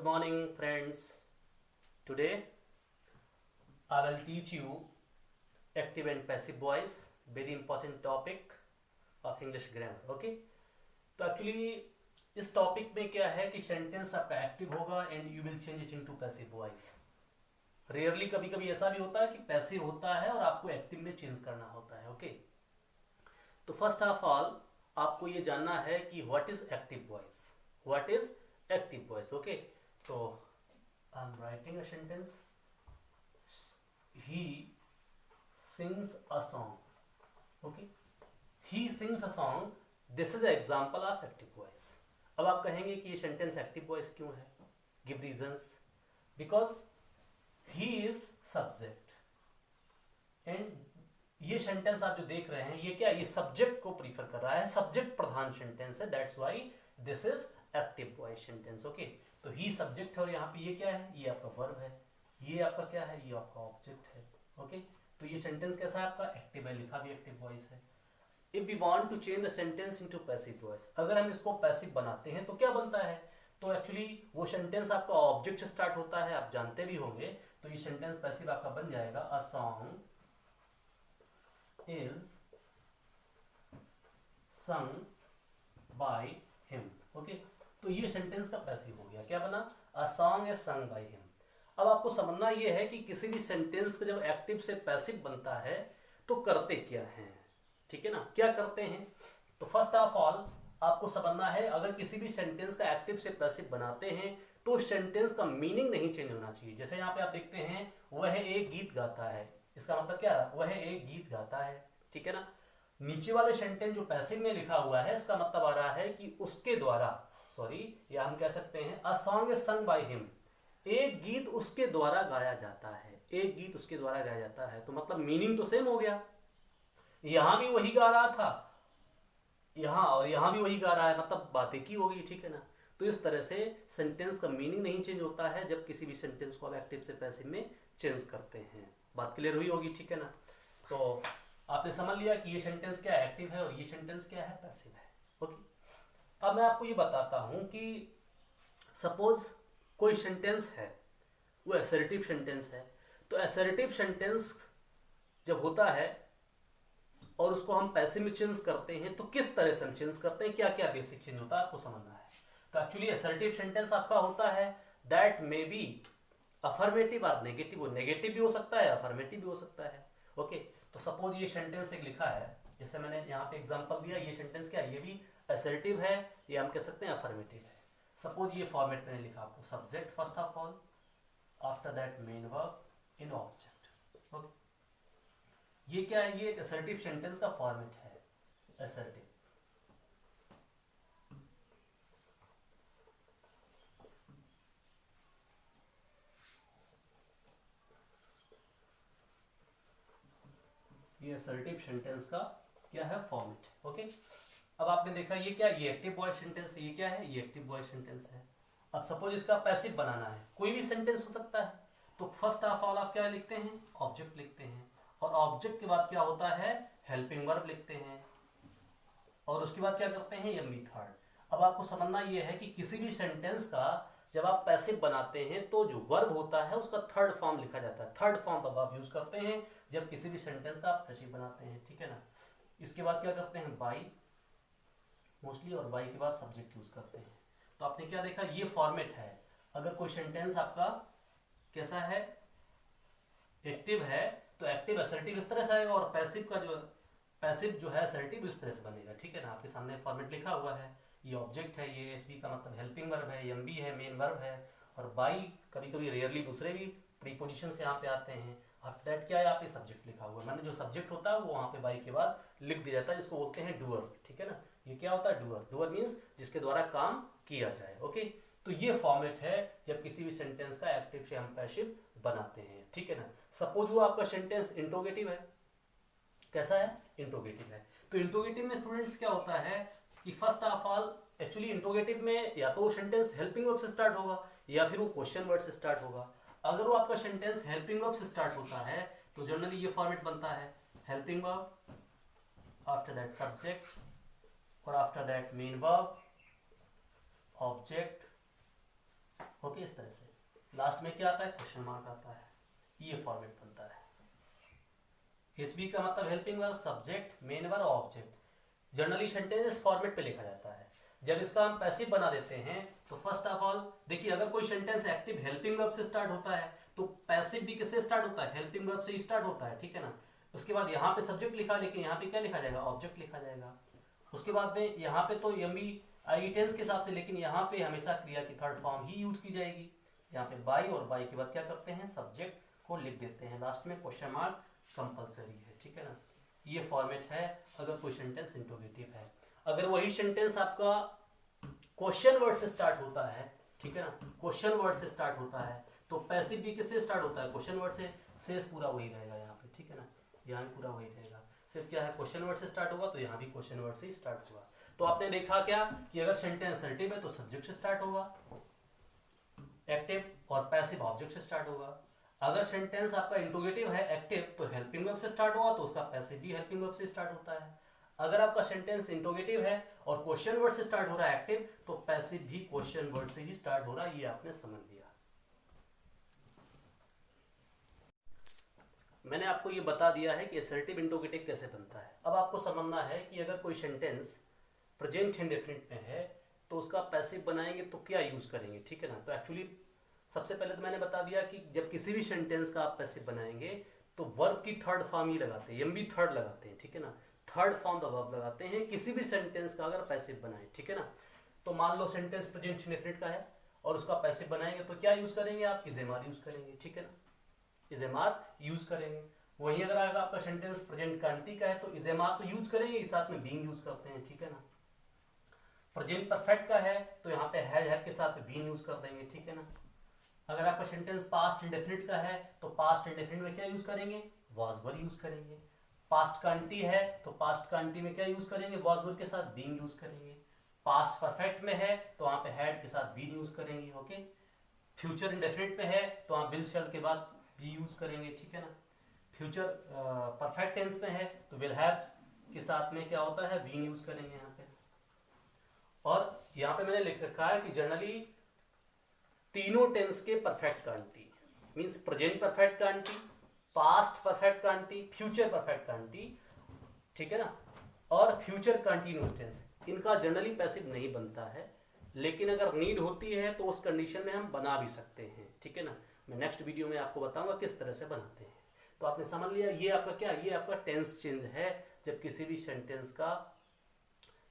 Good morning, friends. Today I will teach you active and passive voice, very important topic of English grammar. Okay? तो actually इस topic में क्या है कि sentence आपका active होगा and you will change it into passive voice. Rarely कभी कभी ऐसा भी होता है कि पैसिव होता है और आपको एक्टिव में चेंज करना होता है. ओके, तो फर्स्ट ऑफ ऑल आपको ये जानना है कि what is active voice. What is active voice. Okay, तो I am writing a sentence. He sings a song. Okay, he sings a song. This is example of active voice. अब आप कहेंगे कि ये सेंटेंस एक्टिव वॉइस क्यों है. Give reasons. Because he is subject and ये sentence आप जो देख रहे हैं ये क्या, ये सब्जेक्ट को प्रीफर कर रहा है, सब्जेक्ट प्रधान सेंटेंस है. That's why this is active voice sentence. Okay, तो ही सब्जेक्ट है और यहाँ पे ये क्या है, ये आपका वर्ब है. ये आपका क्या है, ये आपका ऑब्जेक्ट है. ओके, तो ये सेंटेंस कैसा है आपका, एक्टिव है, लिखा भी एक्टिव वॉइस है. If we want to change the sentence into passive voice, अगर हम इसको पैसिव बनाते हैं तो क्या बनता है, तो एक्चुअली वो सेंटेंस आपका ऑब्जेक्ट से स्टार्ट होता है, आप जानते भी होंगे. तो ये सेंटेंस पैसिव आपका बन जाएगा अ song is sung by him. Okay, तो ये सेंटेंस का पैसिव हो गया. क्या बना, अ song is sung by him. अब आपको समझना ये है कि किसी भी सेंटेंस का जब एक्टिव से पैसिव बनता है तो करते क्या हैं. ठीक है ना, क्या करते हैं. तो फर्स्ट ऑफ ऑल आपको समझना है, अगर किसी भी सेंटेंस का एक्टिव से पैसिव बनाते हैं तो सेंटेंस का मीनिंग नहीं चेंज होना चाहिए. जैसे यहाँ पे आप देखते हैं वह एक गीत गाता है, इसका मतलब क्या है, वह एक गीत गाता है. ठीक है ना. नीचे वाले सेंटेंस जो पैसिव में लिखा हुआ है इसका मतलब आ रहा है कि उसके द्वारा, सॉरी, या हम कह सकते हैं a song is sung by him. एक गीत उसके द्वारा गाया जाता है, एक गीत उसके द्वारा गाया जाता है. तो मतलब मीनिंग तो सेम हो गया. यहां भी वही गा रहा था, यहां और यहां भी वही गा रहा है, मतलब बात एक ही होगी. ठीक है ना. तो इस तरह से सेंटेंस का मीनिंग नहीं चेंज होता है जब किसी भी सेंटेंस को आप एक्टिव से पैसिव में चेंज करते हैं. बात क्लियर हुई होगी. ठीक है ना. तो आपने समझ लिया कि ये सेंटेंस क्या एक्टिव है और ये सेंटेंस क्या है, पैसिव है. ओके, अब मैं आपको ये बताता हूं कि सपोज कोई सेंटेंस है वो असर्टिव सेंटेंस है. तो असर्टिव सेंटेंस जब होता है और उसको हम पैसिव में चेंज करते हैं तो किस तरह से हम चेंज करते हैं, क्या क्या बेसिक चेंज होता है आपको समझना है. तो एक्चुअली असर्टिव सेंटेंस आपका होता है दैट मे बी अफर्मेटिव और नेगेटिव. वो नेगेटिव भी हो सकता है, अफर्मेटिव भी हो सकता है. ओके, तो सपोज ये सेंटेंस एक लिखा है, जैसे मैंने यहाँ पे एग्जांपल दिया, ये सेंटेंस क्या है, ये भी असर्टिव है, ये हम कह सकते हैं अफर्मेटिव है. सपोज ये फॉर्मेट मैंने लिखा आपको, subject first of all, after that main verb in object. Okay, ये क्या है, ये एक असर्टिव सेंटेंस का फॉर्मेट है. असर्टिव, ये असर्टिव सेंटेंस का क्या है, फॉर्मेट. ओके, अब आपने देखा ये क्या, ये एक्टिव वॉइस सेंटेंस है, ये क्या है, ये एक्टिव वॉइस सेंटेंस है. अब सपोज इसका पैसिव बनाना है, कोई भी सेंटेंस हो सकता है, तो फर्स्ट ऑफ ऑल आप क्या लिखते हैं, ऑब्जेक्ट लिखते हैं, और ऑब्जेक्ट के बाद क्या होता है, हेल्पिंग वर्ब लिखते हैं, और उसके बाद क्या करते हैं, एम थर्ड. अब आपको समझना ये है कि किसी भी सेंटेंस का जब आप पैसिव बनाते हैं तो जो वर्ब होता है उसका थर्ड फॉर्म लिखा जाता है. थर्ड फॉर्म तब आप यूज करते हैं जब किसी भी सेंटेंस का आप पैसिव बनाते हैं. ठीक है ना. इसके बाद क्या करते हैं, बाई मोस्टली, और बाई के बाद सब्जेक्ट यूज करते हैं. तो आपने क्या देखा, ये फॉर्मेट है. अगर कोई सेंटेंस आपका कैसा है, एक्टिव है, तो एक्टिव असर्टिव इस तरह से आएगा, और पैसिव का जो पैसिव जो है असर्टिव इस तरह से बनेगा. ठीक है ना. आपके सामने फॉर्मेट लिखा हुआ है, ये ऑब्जेक्ट है, ये एसबी का मतलब हेल्पिंग वर्ब है, एमबी है मेन वर्ब है, और बाई कभी कभी रेयरली दूसरे भी प्रीपोजिशन से यहाँ पे आते हैं. आफ्टर दैट क्या है, यहाँ पे सब्जेक्ट लिखा हुआ है, मैंने जो सब्जेक्ट होता है वो वहाँ पे बाई के बाद लिख दिया जाता है, जिसको बोलते हैं डूअर. ठीक है ना. ये क्या होता है, डूअर. डूअर मीन्स जिसके द्वारा काम किया जाए. ओके, तो ये फॉर्मेट है जब किसी भी सेंटेंस का एक्टिव से हम पैसिव बनाते हैं. ठीक है ना. सपोज वो आपका सेंटेंस इंट्रोगेटिव है, कैसा है, इंट्रोगेटिव है. तो इंट्रोगेटिव में स्टूडेंट्स क्या होता है कि first of all actually interrogative में या तो सेंटेंस हेल्पिंग वर्ब से स्टार्ट होगा या फिर वो क्वेश्चन वर्ड से स्टार्ट होगा. अगर वो आपका सेंटेंस हेल्पिंग वर्ब से स्टार्ट होता है तो जनरली ये फॉर्मेट बनता है, helping verb, after that subject, और after that main verb, object, okay, इस तरह से लास्ट में क्या आता है, क्वेश्चन मार्क आता है, ये फॉर्मेट बनता है। एचवी का मतलब helping verb, subject, main verb, object. Generally sentence इस फॉर्मेट पे लिखा जाता है। जब इसका हम पैसिव बना देते हैं तो फर्स्ट ऑफ ऑल देखिए, अगर कोई सेंटेंस एक्टिव हेल्पिंग वर्ब से स्टार्ट होता है तो पैसिव भी किससे स्टार्ट होता है, हेल्पिंग वर्ब से ही स्टार्ट होता है, ठीक है ना। उसके बाद यहाँ पे सब्जेक्ट लिखा, लेकिन यहाँ पे क्या लिखा जाएगा, ऑब्जेक्ट लिखा जाएगा। उसके बाद में यहाँ पे तो यमी आई टेंस के हिसाब से, लेकिन यहाँ पे हमेशा क्रिया की थर्ड फॉर्म ही यूज की जाएगी। यहाँ पे बाई, और बाई के बाद क्या करते हैं, सब्जेक्ट को लिख देते हैं, लास्ट में क्वेश्चन मार्क कंपलसरी है, ठीक है ना। ये फॉर्मेट है अगर कोई सेंटेंस इंट्रोगेटिव है। अगर वही सेंटेंस आपका क्वेश्चन वर्ड से स्टार्ट होता है, ठीक है ना, क्वेश्चन वर्ड से स्टार्ट होता है तो पैसिव भी किससे स्टार्ट होता है, क्वेश्चन वर्ड से। शेष पूरा वही रहेगा यहाँ पे, ठीक है ना, यहाँ पूरा वही रहेगा। सिर्फ क्या है, क्वेश्चन वर्ड से स्टार्ट होगा तो यहाँ भी क्वेश्चन वर्ड से ही स्टार्ट होगा। तो आपने देखा क्या कि अगर सेंटेंस असर्टिव है तो सब्जेक्ट से स्टार्ट होगा एक्टिव, और पैसिव ऑब्जेक्ट से स्टार्ट होगा। अगर सेंटेंस आपका इंट्रोगेटिव है एक्टिव तो हेल्पिंग वर्ब से स्टार्ट होगा, तो उसका पैसिव भी हेल्पिंग वर्ब से स्टार्ट होता है। अगर आपका सेंटेंस इंट्रोगेटिव है और क्वेश्चन वर्ड से स्टार्ट हो रहा है एक्टिव, तो पैसिव भी क्वेश्चन वर्ड से ही स्टार्ट हो रहा है, ये आपने समझ लिया। मैंने आपको ये बता दिया है कि असर्टिव इंट्रोगेटिव कैसे बनता है। अब आपको समझना है कि अगर कोई सेंटेंस प्रेजेंट इंडेफिनिट में है तो उसका पैसिव बनाएंगे तो क्या यूज करेंगे, ठीक है ना। तो एक्चुअली सबसे पहले तो मैंने बता दिया कि जब किसी भी सेंटेंस का आप पैसिव बनाएंगे तो वर्ब की थर्ड फॉर्म ही लगाते हैं, एम भी थर्ड लगाते हैं, ठीक है ना। थर्ड फॉर्म द वर्ब लगाते हैं किसी भी सेंटेंस का अगर पैसिव बनाए, ठीक है ना। तो मान लो सेंटेंस प्रेजेंट इंडेफिनिट का है और उसका पैसिव बनाएंगे तो क्या यूज करेंगे आप, इजेमार यूज करेंगे, ठीक है ना, इजेमार यूज करेंगे। वहीं अगर आपका सेंटेंस प्रेजेंट कंटी का है तो इजेमार तो यूज करेंगे, साथ में बीइंग यूज करते हैं, ठीक है ना। प्रेजेंट परफेक्ट का है तो यहाँ पे हैव के साथ बीइंग यूज कर देंगे, ठीक है ना। अगर आपका सेंटेंस पास्ट इंडेफिनिट का है तो पास्ट इंडेफिनिट में क्या यूज करेंगे, वाज वर यूज करेंगे। पास्ट कंटी है तो पास्ट कंटी में क्या यूज करेंगे, वाज वर के साथ बीइंग यूज करेंगे। पास्ट परफेक्ट में है तो वहां पे हैड के साथ बीइंग यूज करेंगे, ओके। फ्यूचर इंडेफिनिट में है तो वहां विल शैल के बाद बी यूज करेंगे, ठीक है ना। फ्यूचर परफेक्ट टेंस में है तो विल हैव के साथ में क्या होता है, बीइंग यूज करेंगे यहाँ पे। और यहाँ पे मैंने लिख रखा है कि जनरली तीनों टेंस के perfect Kanti means present perfect Kanti, past perfect Kanti, future perfect Kanti, ठीक है ना, और फ्यूचर कंटीन्यूअस टेंस, इनका जनरली पैसिव नहीं बनता है, लेकिन अगर नीड होती है तो उस कंडीशन में हम बना भी सकते हैं, ठीक है ना। मैं नेक्स्ट वीडियो में आपको बताऊंगा किस तरह से बनाते हैं। तो आपने समझ लिया ये आपका क्या, ये आपका टेंस चेंज है। जब किसी भी सेंटेंस का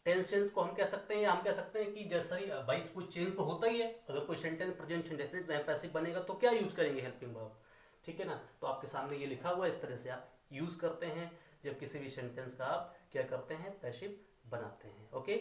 टेंस चेंज को हम कह सकते हैं, हम कह सकते हैं कि जैसे भाई कोई चेंज तो होता ही है। अगर कोई सेंटेंस प्रेजेंट इंडेफिनिट में पैसिव बनेगा तो क्या यूज करेंगे, हेल्पिंग वर्ब, ठीक है ना। तो आपके सामने ये लिखा हुआ, इस तरह से आप यूज करते हैं जब किसी भी सेंटेंस का आप क्या करते हैं, पैसिव बनाते हैं, ओके।